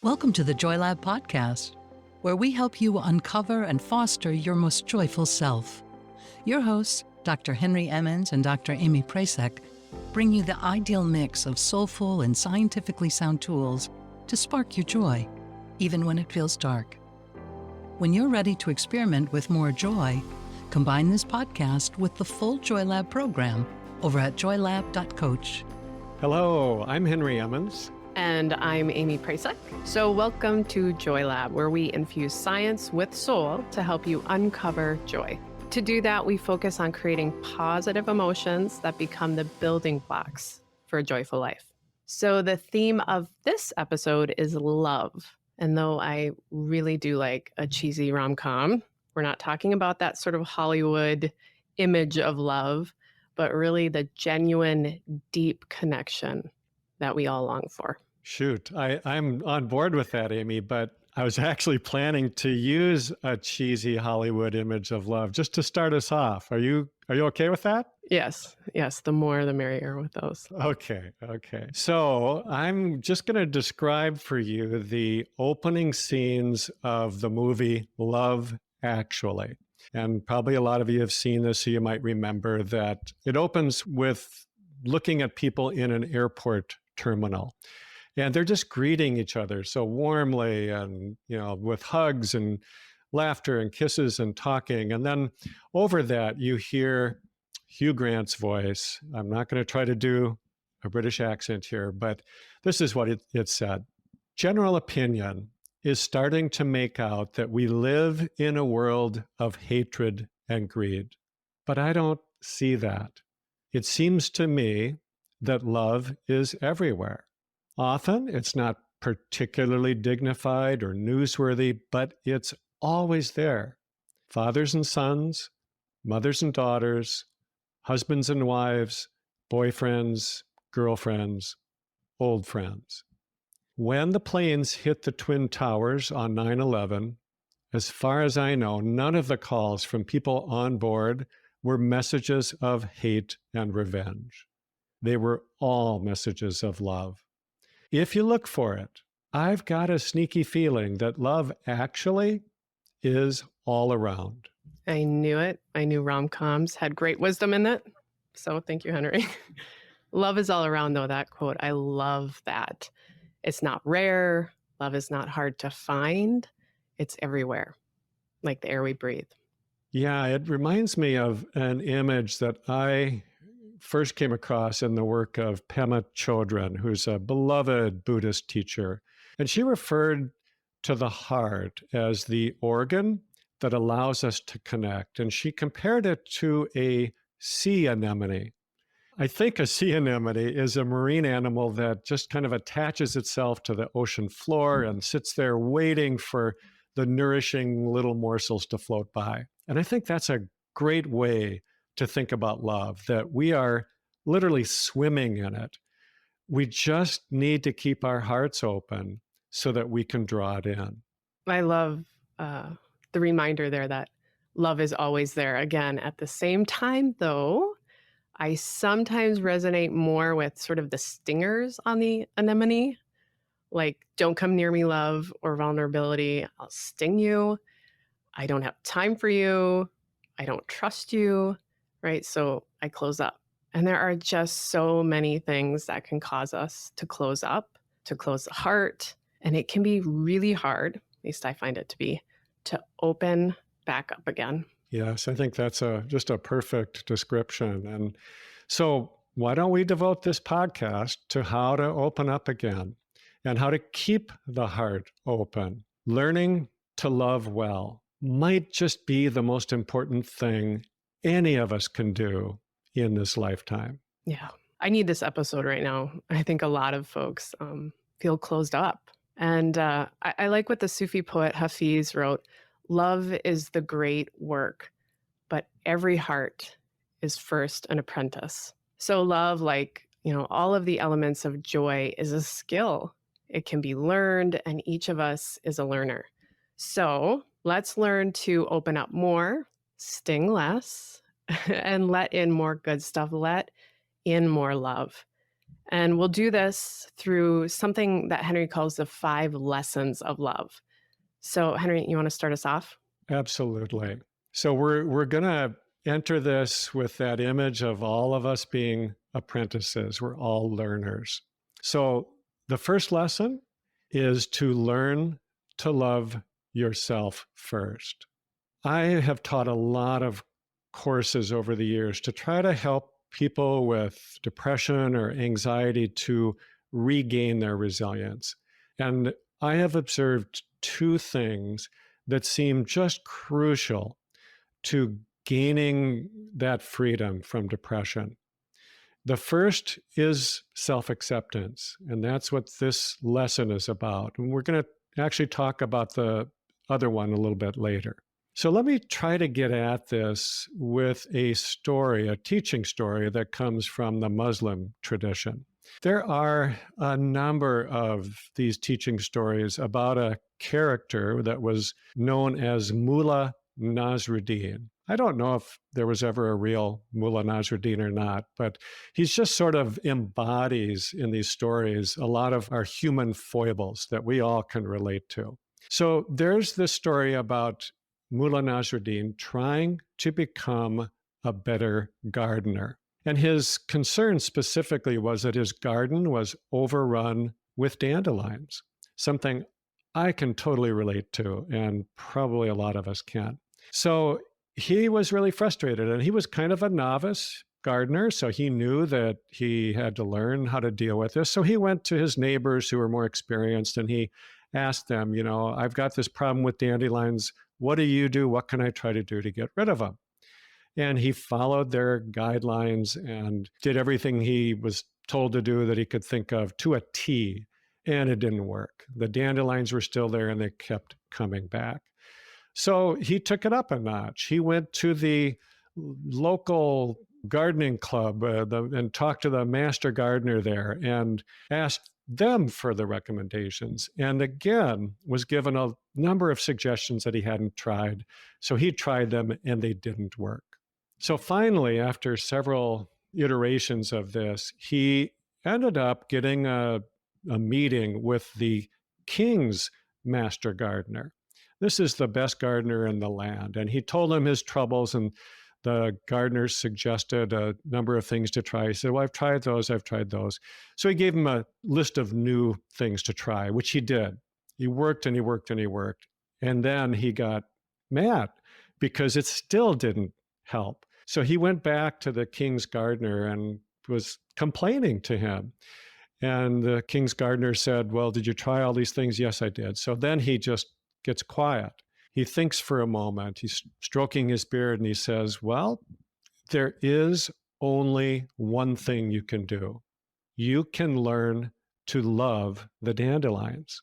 Welcome to the Joy Lab podcast, where we help you uncover and foster your most joyful self. Your hosts, Dr. Henry Emmons and Dr. Amy Prasek, bring you the ideal mix of soulful and scientifically sound tools to spark your joy, even when it feels dark. When you're ready to experiment with more joy, combine this podcast with the full Joy Lab program over at joylab.coach. Hello, I'm Henry Emmons. And I'm Amy Prasek. So welcome to Joy Lab, where we infuse science with soul to help you uncover joy. To do that, we focus on creating positive emotions that become the building blocks for a joyful life. So the theme of this episode is love. And though I really do like a cheesy rom-com, we're not talking about that sort of Hollywood image of love, but really the genuine, deep connection that we all long for. Shoot, I'm on board with that, Amy, but I was actually planning to use a cheesy Hollywood image of love just to start us off. Are you okay with that? Yes. The more, the merrier with those. Okay. So I'm just going to describe for you the opening scenes of the movie Love, Actually. And probably a lot of you have seen this, so you might remember that it opens with looking at people in an airport terminal. And they're just greeting each other so warmly and, with hugs and laughter and kisses and talking. And then over that, you hear Hugh Grant's voice. I'm not going to try to do a British accent here, but this is what it said. General opinion is starting to make out that we live in a world of hatred and greed. But I don't see that. It seems to me that love is everywhere. Often, it's not particularly dignified or newsworthy, but it's always there. Fathers and sons, mothers and daughters, husbands and wives, boyfriends, girlfriends, old friends. When the planes hit the Twin Towers on 9/11, as far as I know, none of the calls from people on board were messages of hate and revenge. They were all messages of love. If you look for it, I've got a sneaky feeling that love actually is all around. I knew it. I knew rom-coms had great wisdom in it. So thank you, Henry. Love is all around, though, that quote. I love that. It's not rare. Love is not hard to find. It's everywhere, like the air we breathe. Yeah, it reminds me of an image that I first came across in the work of Pema Chodron, who's a beloved Buddhist teacher. And she referred to the heart as the organ that allows us to connect. And she compared it to a sea anemone. I think a sea anemone is a marine animal that just kind of attaches itself to the ocean floor and sits there waiting for the nourishing little morsels to float by. And I think that's a great way to think about love, that we are literally swimming in it. We just need to keep our hearts open so that we can draw it in. I love the reminder there that love is always there. Again, at the same time, though, I sometimes resonate more with sort of the stingers on the anemone, like don't come near me, love, or vulnerability. I'll sting you. I don't have time for you. I don't trust you. Right? So I close up. And there are just so many things that can cause us to close up, to close the heart. And it can be really hard, at least I find it to be, to open back up again. Yes, I think that's just a perfect description. And so why don't we devote this podcast to how to open up again and how to keep the heart open? Learning to love well might just be the most important thing any of us can do in this lifetime. Yeah, I need this episode right now. I think a lot of folks feel closed up. And I like what the Sufi poet Hafiz wrote. Love is the great work, but every heart is first an apprentice. So love, like, all of the elements of joy, is a skill. It can be learned, and each of us is a learner. So let's learn to open up more, sting less, and let in more good stuff. Let in more love. And we'll do this through something that Henry calls the 5 lessons of love. So, Henry, you want to start us off? Absolutely. So we're going to enter this with that image of all of us being apprentices. We're all learners. So the first lesson is to learn to love yourself first. I have taught a lot of courses over the years to try to help people with depression or anxiety to regain their resilience. And I have observed two things that seem just crucial to gaining that freedom from depression. The first is self acceptance, and that's what this lesson is about. And we're going to actually talk about the other one a little bit later. So let me try to get at this with a story, a teaching story that comes from the Muslim tradition. There are a number of these teaching stories about a character that was known as Mullah Nasruddin. I don't know if there was ever a real Mullah Nasruddin or not, but he's just sort of embodies in these stories a lot of our human foibles that we all can relate to. So there's this story about Mullah Nasruddin trying to become a better gardener. And his concern specifically was that his garden was overrun with dandelions, something I can totally relate to, and probably a lot of us can. So he was really frustrated, and he was kind of a novice gardener, so he knew that he had to learn how to deal with this. So he went to his neighbors who were more experienced, and he asked them, I've got this problem with dandelions. What do you do? What can I try to do to get rid of them? And he followed their guidelines and did everything he was told to do that he could think of to a T, and it didn't work. The dandelions were still there and they kept coming back. So he took it up a notch. He went to the local gardening club and talked to the master gardener there and asked them for the recommendations, and again was given a number of suggestions that he hadn't tried. So he tried them and they didn't work. So finally, after several iterations of this, he ended up getting a meeting with the king's master gardener. This is the best gardener in the land. And he told him his troubles, and the gardener suggested a number of things to try. He said, well, I've tried those. So he gave him a list of new things to try, which he did. He worked and he worked and he worked. And then he got mad because it still didn't help. So he went back to the king's gardener and was complaining to him. And the king's gardener said, well, did you try all these things? Yes, I did. So then he just gets quiet. He thinks for a moment. He's stroking his beard and he says, well, there is only one thing you can do. You can learn to love the dandelions.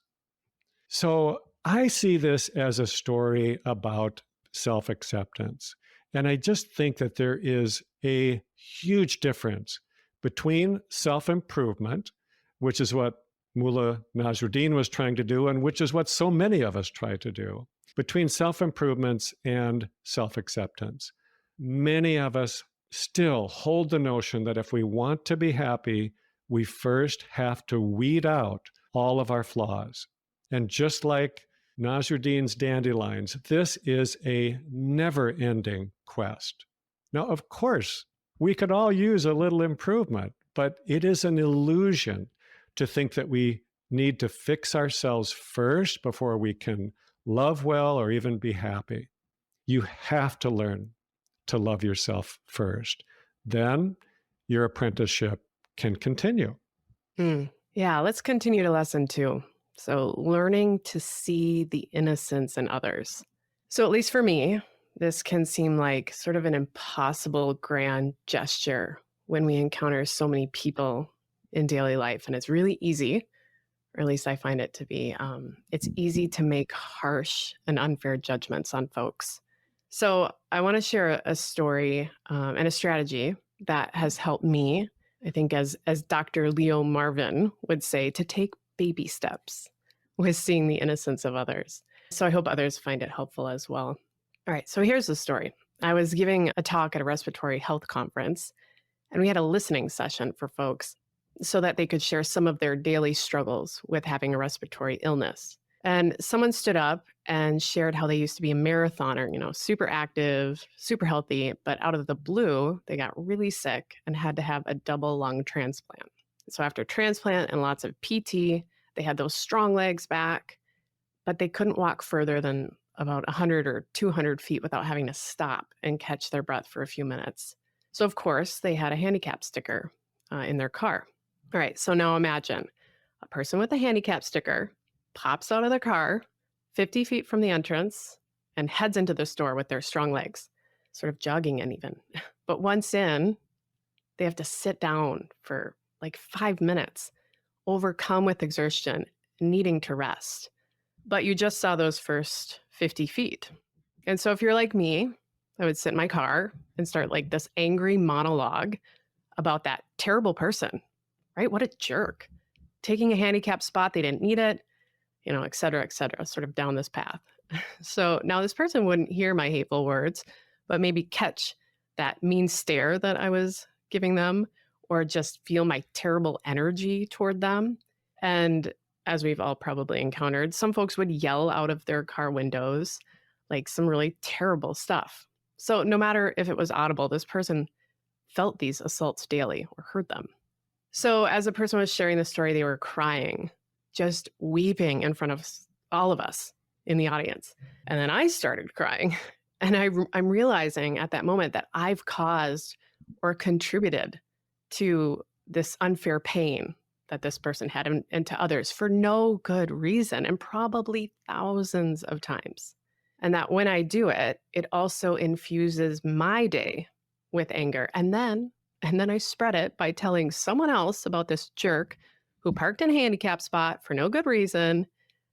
So I see this as a story about self-acceptance. And I just think that there is a huge difference between self-improvement, which is what Mullah Nasruddin was trying to do, and which is what so many of us try to do, between self-improvements and self-acceptance. Many of us still hold the notion that if we want to be happy, we first have to weed out all of our flaws. And just like Nasruddin's dandelions, this is a never-ending quest. Now, of course, we could all use a little improvement, but it is an illusion to think that we need to fix ourselves first before we can love well or even be happy. You have to learn to love yourself first. Then your apprenticeship can continue. Yeah, let's continue to lesson 2. So learning to see the innocence in others. So at least for me, this can seem like sort of an impossible grand gesture when we encounter so many people in daily life. And it's really easy, or at least I find it to be, it's easy to make harsh and unfair judgments on folks. So I want to share a story and a strategy that has helped me, I think as Dr. Leo Marvin would say, to take baby steps with seeing the innocence of others. So I hope others find it helpful as well. All right, so here's the story. I was giving a talk at a respiratory health conference, and we had a listening session for folks. so that they could share some of their daily struggles with having a respiratory illness. And someone stood up and shared how they used to be a marathoner, super active, super healthy, but out of the blue, they got really sick and had to have a double lung transplant. So after transplant and lots of PT, they had those strong legs back, but they couldn't walk further than about 100 or 200 feet without having to stop and catch their breath for a few minutes. So, of course, they had a handicap sticker in their car. All right, so now imagine a person with a handicap sticker pops out of their car 50 feet from the entrance and heads into the store with their strong legs, sort of jogging in even. But once in, they have to sit down for like 5 minutes, overcome with exertion, needing to rest. But you just saw those first 50 feet. And so if you're like me, I would sit in my car and start like this angry monologue about that terrible person, right? What a jerk. Taking a handicap spot, they didn't need it, et cetera, sort of down this path. So now this person wouldn't hear my hateful words, but maybe catch that mean stare that I was giving them, or just feel my terrible energy toward them. And as we've all probably encountered, some folks would yell out of their car windows, like some really terrible stuff. So no matter if it was audible, this person felt these assaults daily or heard them. So as the person was sharing the story, they were crying, just weeping in front of all of us in the audience. And then I started crying. And I'm realizing at that moment that I've caused or contributed to this unfair pain that this person had and to others for no good reason, and probably thousands of times. And that when I do it, it also infuses my day with anger. And then I spread it by telling someone else about this jerk who parked in a handicap spot for no good reason.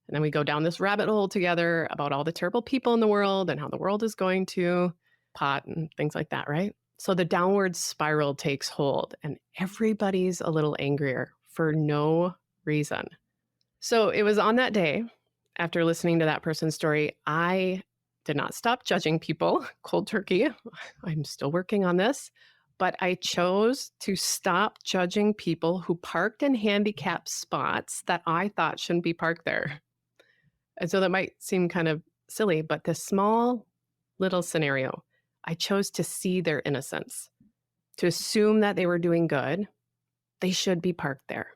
And then we go down this rabbit hole together about all the terrible people in the world and how the world is going to pot and things like that, right? So the downward spiral takes hold and everybody's a little angrier for no reason. So it was on that day, after listening to that person's story, I did not stop judging people cold turkey. I'm still working on this. But I chose to stop judging people who parked in handicapped spots that I thought shouldn't be parked there. And so that might seem kind of silly, but this small little scenario, I chose to see their innocence, to assume that they were doing good. They should be parked there,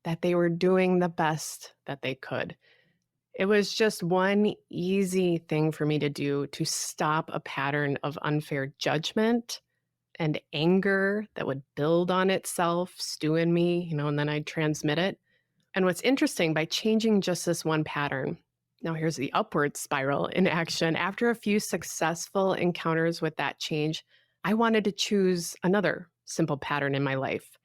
that they were doing the best that they could. It was just one easy thing for me to do to stop a pattern of unfair judgment and anger that would build on itself, stew in me, and then I'd transmit it. And what's interesting, by changing just this one pattern, now here's the upward spiral in action. After a few successful encounters with that change, I wanted to choose another simple pattern in my life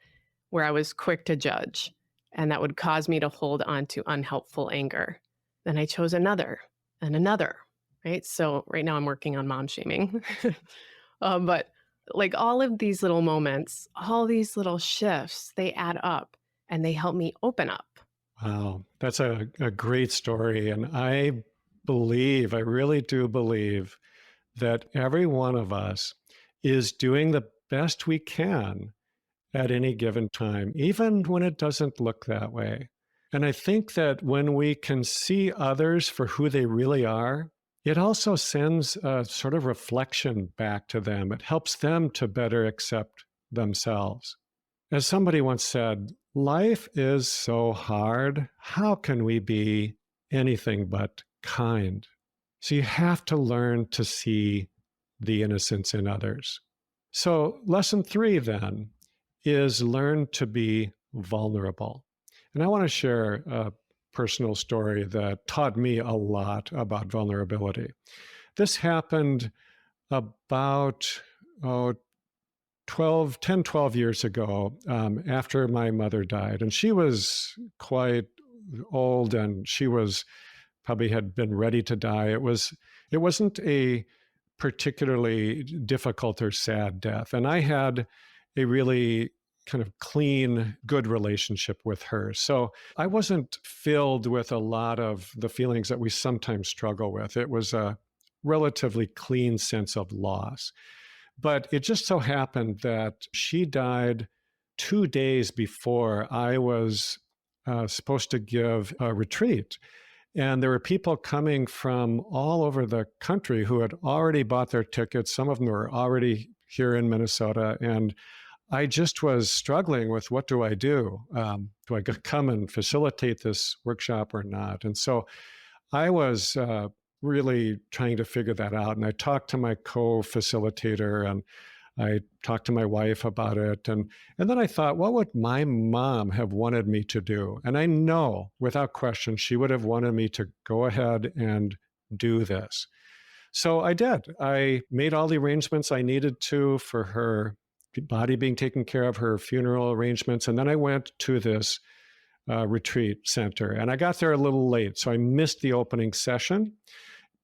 where I was quick to judge, and that would cause me to hold on to unhelpful anger. Then I chose another and another, right? So right now I'm working on mom shaming. But like all of these little moments, all these little shifts, they add up and they help me open up. Wow, that's a great story. And I really do believe that every one of us is doing the best we can at any given time, even when it doesn't look that way. And I think that when we can see others for who they really are, it also sends a sort of reflection back to them. It helps them to better accept themselves. As somebody once said, life is so hard. How can we be anything but kind? So you have to learn to see the innocence in others. So lesson 3 then is learn to be vulnerable. And I want to share a personal story that taught me a lot about vulnerability. This happened about 12 years ago, after my mother died. And she was quite old, and she was probably had been ready to die. It wasn't a particularly difficult or sad death. And I had a really kind of clean, good relationship with her. So I wasn't filled with a lot of the feelings that we sometimes struggle with. It was a relatively clean sense of loss. But it just so happened that she died 2 days before I was supposed to give a retreat. And there were people coming from all over the country who had already bought their tickets. Some of them were already here in Minnesota. And I just was struggling with, what do I do? Do I come and facilitate this workshop or not? And so I was really trying to figure that out. And I talked to my co-facilitator, and I talked to my wife about it. And then I thought, what would my mom have wanted me to do? And I know without question, she would have wanted me to go ahead and do this. So I did. I made all the arrangements I needed to for her body being taken care of, her funeral arrangements. And then I went to this retreat center, and I got there a little late. So I missed the opening session,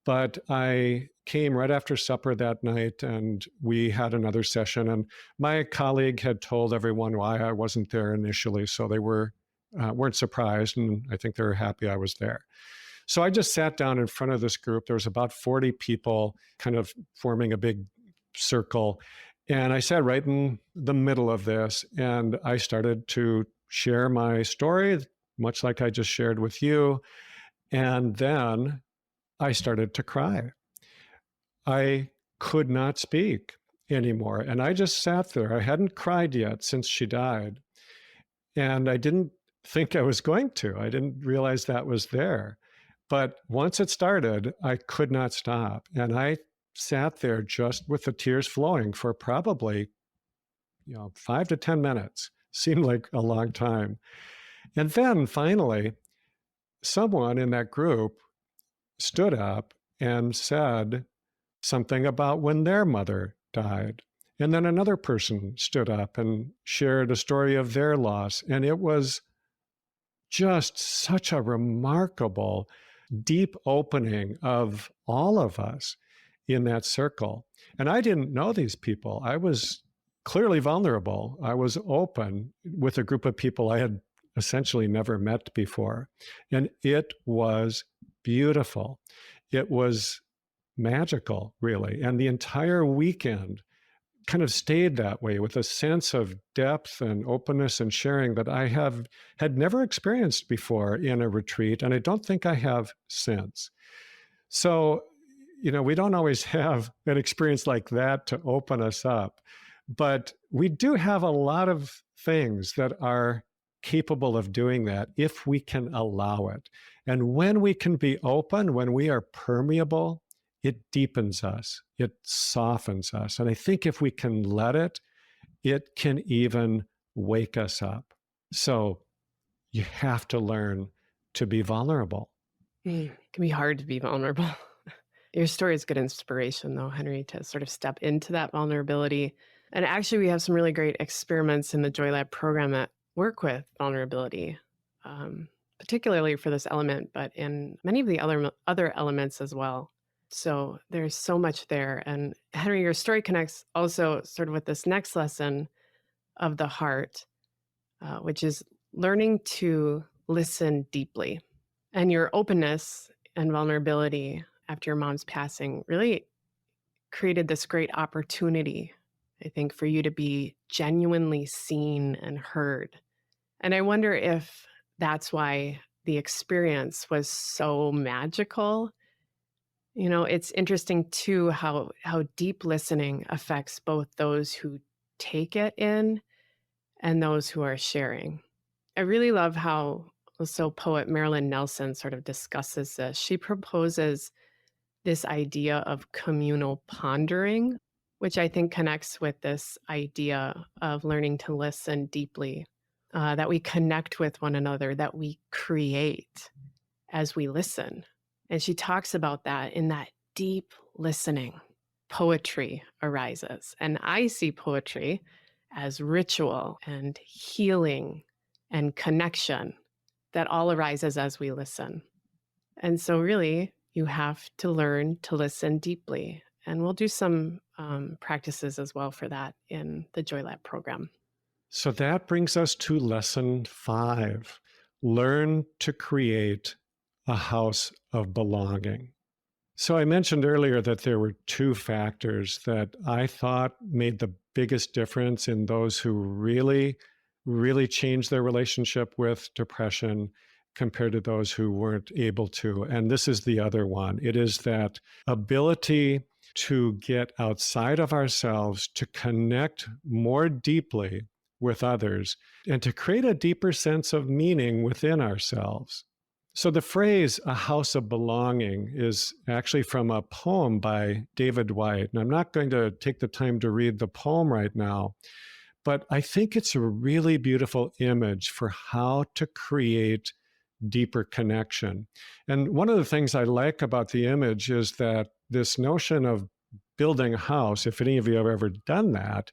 but I came right after supper that night, and we had another session. And my colleague had told everyone why I wasn't there initially, so they weren't surprised, and I think they were happy I was there. So I just sat down in front of this group. There was about 40 people kind of forming a big circle. And I sat right in the middle of this, and I started to share my story, much like I just shared with you. And then I started to cry. I could not speak anymore. And I just sat there. I hadn't cried yet since she died. And I didn't think I was going to. I didn't realize that was there. But once it started, I could not stop. And I sat there just with the tears flowing for probably 5 to 10 minutes. Seemed like a long time. And then finally, someone in that group stood up and said something about when their mother died. And then another person stood up and shared a story of their loss. And it was just such a remarkable, deep opening of all of us in that circle. And I didn't know these people. I was clearly vulnerable. I was open with a group of people I had essentially never met before. And it was beautiful. It was magical, really. And the entire weekend kind of stayed that way, with a sense of depth and openness and sharing that I had never experienced before in a retreat. And I don't think I have since. So, we don't always have an experience like that to open us up. But we do have a lot of things that are capable of doing that if we can allow it. And when we can be open, when we are permeable, it deepens us, it softens us. And I think if we can let it, it can even wake us up. So you have to learn to be vulnerable. It can be hard to be vulnerable. Your story is good inspiration, though, Henry, to sort of step into that vulnerability. And actually, we have some really great experiments in the Joy Lab program that work with vulnerability, particularly for this element, but in many of the other elements as well. So there's so much there. And Henry, your story connects also sort of with this next lesson of the heart, which is learning to listen deeply. And your openness and vulnerability after your mom's passing really created this great opportunity, I think, for you to be genuinely seen and heard. And I wonder if that's why the experience was so magical. It's interesting too how deep listening affects both those who take it in and those who are sharing. I really love how poet Marilyn Nelson sort of discusses this. She proposes this idea of communal pondering, which I think connects with this idea of learning to listen deeply, that we connect with one another, that we create as we listen. And she talks about that in that deep listening, poetry arises. And I see poetry as ritual and healing and connection that all arises as we listen. And so really, you have to learn to listen deeply. And we'll do some practices as well for that in the Joy Lab program. So that brings us to lesson 5. Learn to create a house of belonging. So I mentioned earlier that there were 2 factors that I thought made the biggest difference in those who really really changed their relationship with depression compared to those who weren't able to. And this is the other one. It is that ability to get outside of ourselves, to connect more deeply with others, and to create a deeper sense of meaning within ourselves. So the phrase, a house of belonging, is actually from a poem by David White. And I'm not going to take the time to read the poem right now, but I think it's a really beautiful image for how to create deeper connection. And one of the things I like about the image is that this notion of building a house, if any of you have ever done that,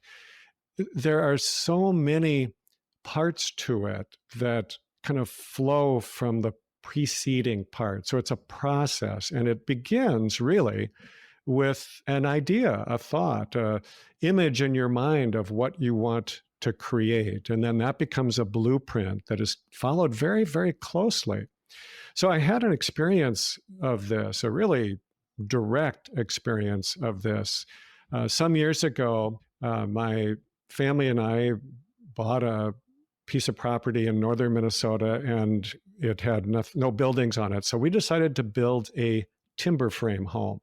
there are so many parts to it that kind of flow from the preceding part. So it's a process, and it begins really with an idea, a thought, a image in your mind of what you want to create. And then that becomes a blueprint that is followed very, very closely. So I had an experience of this, a really direct experience of this. Some years ago, my family and I bought a piece of property in northern Minnesota, and it had no buildings on it. So we decided to build a timber frame home.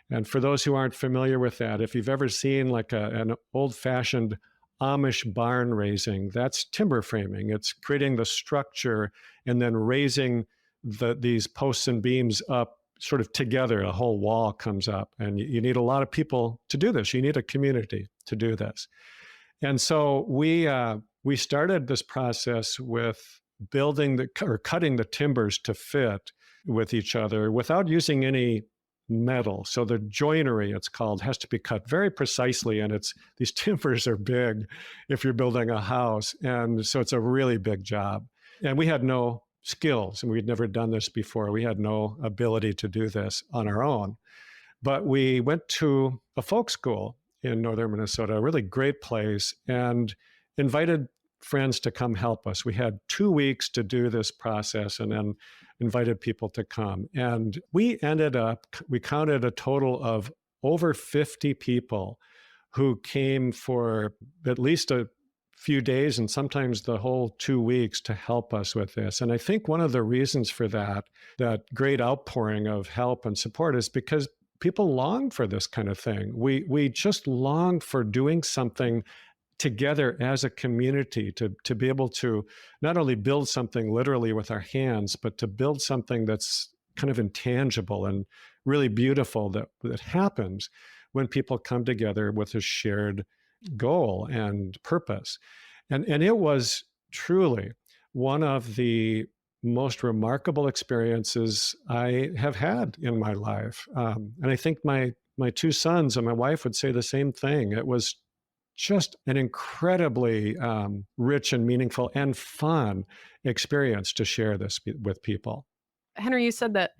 And for those who aren't familiar with that, if you've ever seen like an old-fashioned Amish barn raising, that's timber framing. It's creating the structure and then raising these posts and beams up sort of together. A whole wall comes up, and you need a lot of people to do this. You need a community to do this. And so we started this process with building or cutting the timbers to fit with each other without using any metal. So the joinery, it's called, has to be cut very precisely, and these timbers are big if you're building a house, and so it's a really big job. And we had no skills, and we'd never done this before. We had no ability to do this on our own. But we went to a folk school in northern Minnesota, a really great place, and invited friends to come help us. We had 2 weeks to do this process, and then invited people to come. And we counted a total of over 50 people who came for at least a few days and sometimes the whole 2 weeks to help us with this. And I think one of the reasons for that great outpouring of help and support, is because people long for this kind of thing. We just long for doing something together as a community, to be able to not only build something literally with our hands, but to build something that's kind of intangible and really beautiful that happens when people come together with a shared goal and purpose. And it was truly one of the most remarkable experiences I have had in my life. And I think my 2 sons and my wife would say the same thing. It was just an incredibly rich and meaningful and fun experience to share this with people. Henry, you said that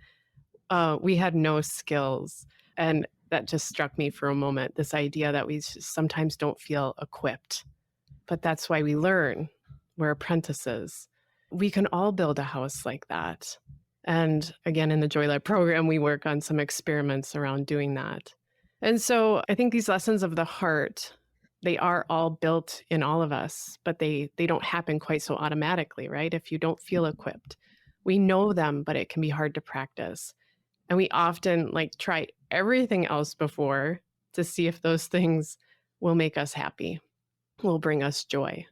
we had no skills, and that just struck me for a moment, this idea that we sometimes don't feel equipped. But that's why we learn. We're apprentices. We can all build a house like that. And again, in the Joy Lab program, we work on some experiments around doing that. And so I think these lessons of the heart, they are all built in all of us, but they don't happen quite so automatically, right? If you don't feel equipped. We know them, but it can be hard to practice. And we often try everything else before to see if those things will make us happy, will bring us joy.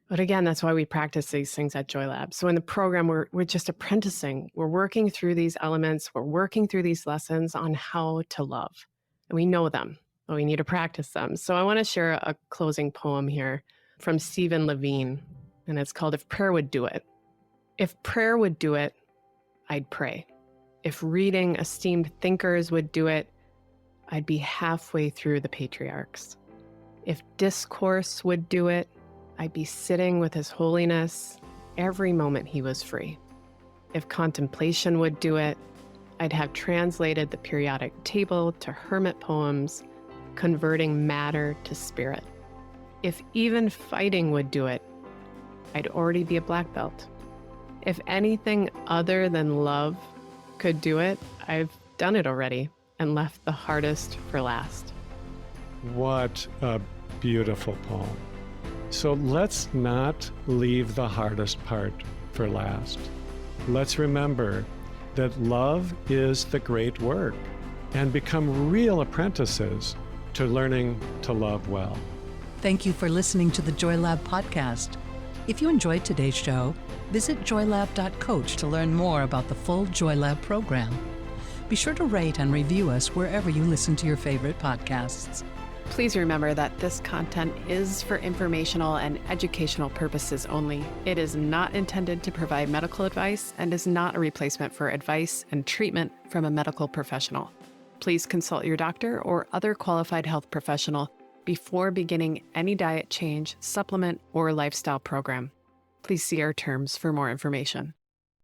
But again, that's why we practice these things at Joy Lab. So in the program, we're just apprenticing. We're working through these elements. We're working through these lessons on how to love. And we know them, but we need to practice them. So I want to share a closing poem here from Stephen Levine, and it's called If Prayer Would Do It. If prayer would do it, I'd pray. If reading esteemed thinkers would do it, I'd be halfway through the patriarchs. If discourse would do it, I'd be sitting with His Holiness every moment He was free. If contemplation would do it, I'd have translated the periodic table to hermit poems, converting matter to spirit. If even fighting would do it, I'd already be a black belt. If anything other than love could do it, I've done it already and left the hardest for last. What a beautiful poem. So let's not leave the hardest part for last. Let's remember that love is the great work and become real apprentices to learning to love well. Thank you for listening to the Joy Lab podcast. If you enjoyed today's show, visit joylab.coach to learn more about the full Joy Lab program. Be sure to rate and review us wherever you listen to your favorite podcasts. Please remember that this content is for informational and educational purposes only. It is not intended to provide medical advice and is not a replacement for advice and treatment from a medical professional. Please consult your doctor or other qualified health professional before beginning any diet change, supplement, or lifestyle program. Please see our terms for more information.